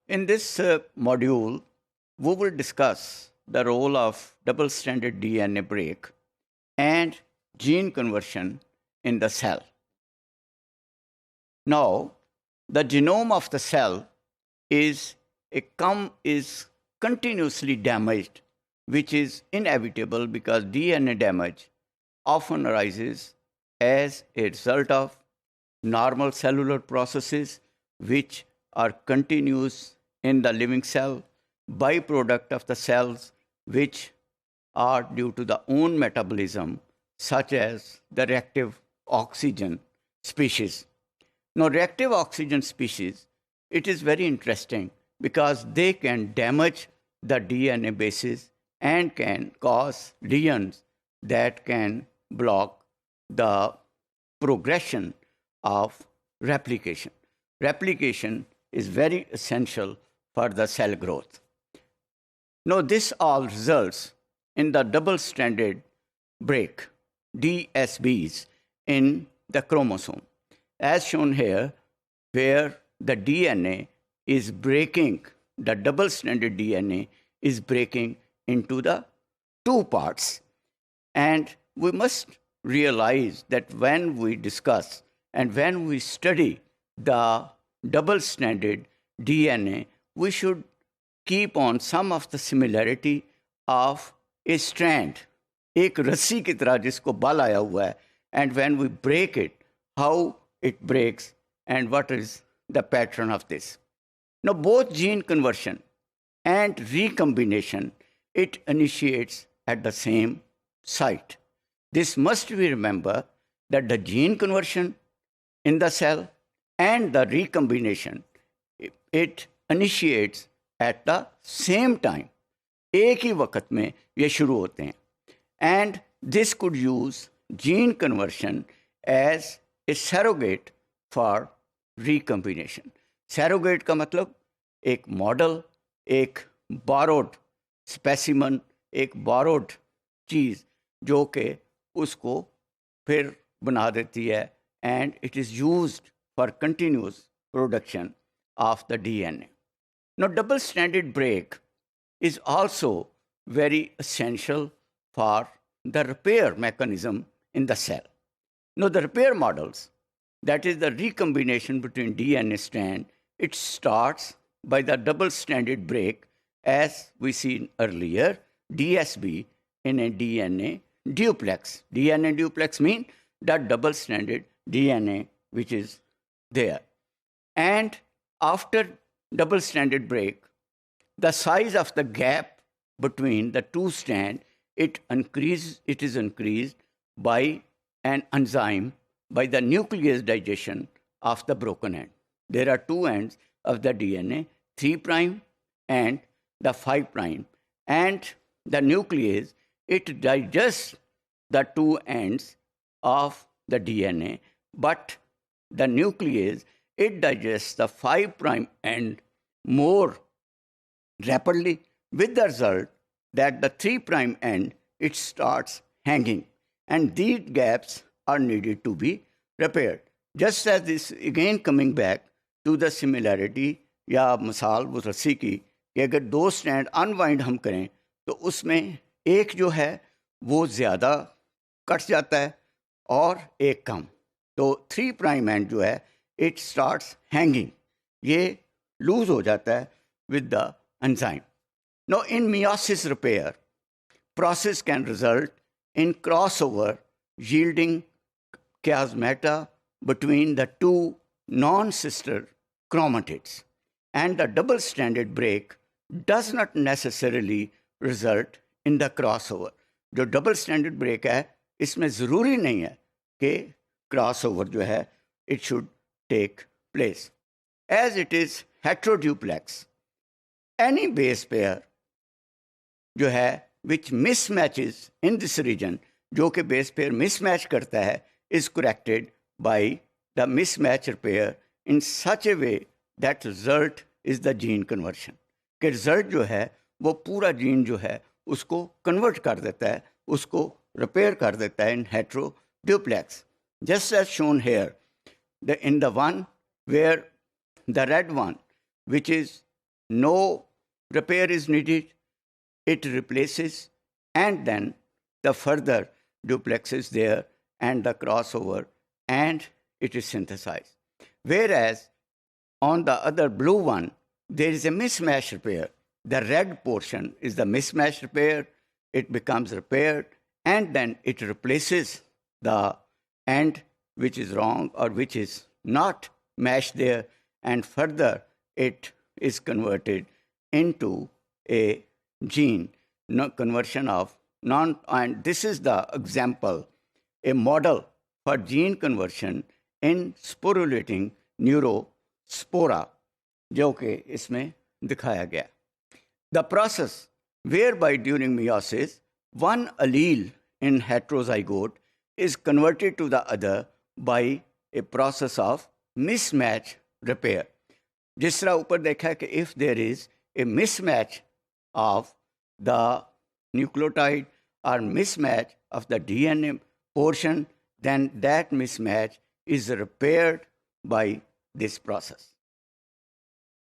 In this module, we will discuss the role of double-stranded DNA break and gene conversion in the cell. Now, the genome of the cell is continuously damaged, which is inevitable because DNA damage often arises as a result of normal cellular processes which are continuous in the living cell, byproduct of the cells which are due to the own metabolism, such as the reactive oxygen species. Now, reactive oxygen species, it is very interesting because they can damage the DNA bases and can cause lesions that can block the progression of replication. Replication is very essential for the cell growth. Now, this all results in the double-stranded break, DSBs, in the chromosome, as shown here, where the DNA is breaking, the double-stranded DNA is breaking into the two parts. And we must realize that when we discuss and when we study the double-stranded DNA, we should keep on some of the similarity of a strand, एक रस्सी की तरह जिसको बल आया हुआ है, and when we break it, how it breaks and what is the pattern of this. Now, both gene conversion and recombination, it initiates at the same site. This must be remembered that the gene conversion in the cell and the recombination, it initiates at the same time. एक ही वक्त में ये शुरू होते हैं. And this could use gene conversion as a surrogate for recombination. Surrogate का मतलब एक मॉडल, एक borrowed specimen, एक borrowed चीज़ जो कि उसको फिर बना देती है, and it is used for continuous production of the DNA. Now, double-stranded break is also very essential for the repair mechanism in the cell. Now, the repair models, that is the recombination between DNA strand, it starts by the double-stranded break, as we seen earlier, DSB in a DNA duplex. DNA duplex means that double-stranded DNA which is there. And after double-stranded break, the size of the gap between the two strands, it is increased by an enzyme, by the nuclease digestion of the broken end. There are two ends of the DNA, 3' and the 5', and the nuclease, it digests the two ends of the DNA, but the nuclease, it digests the 5' end more rapidly, with the result that the 3' end, it starts hanging, and these gaps are needed to be repaired. Just as this, again coming back to the similarity या मिसाल वो रस्सी की कि अगर दो strand unwind हम करें तो उसमें एक जो है वो ज़्यादा कट जाता है और एक कम. तो 3' एंड जो है इट स्टार्ट्स हैंगिंग, ये लूज हो जाता है with the enzyme. Now, in meiosis repair, process can result in crossover yielding chiasmata between the two non-sister chromatids. And the double-stranded break does not necessarily result in the crossover. जो double-stranded break है, इसमें ज़रूरी नहीं है कि crossover जो है, it should take place. As it is heteroduplex, any base pair जो है which mismatches in this region, जो कि base pair mismatch करता है, is corrected by the mismatch repair in such a way that result is the gene conversion. कि result जो है वो पूरा gene जो है उसको convert कर देता है, उसको repair कर देता है in heteroduplex. Just as shown here, in the one where the red one, which is no repair is needed, it replaces, and then the further duplex is there and the crossover, and it is synthesized. Whereas on the other blue one, there is a mismatch repair. The red portion is the mismatch repair. It becomes repaired, and then it replaces the end which is wrong or which is not matched there, and further it is converted into a gene, no conversion of non. And this is the example, a model for gene conversion in sporulating neurospora, जो कि इसमें दिखाया गया. The process whereby during meiosis one allele in heterozygote is converted to the other by a process of mismatch repair. जिस तरह ऊपर देखा कि if there is a mismatch of the nucleotide or mismatch of the DNA portion, then that mismatch is repaired by this process.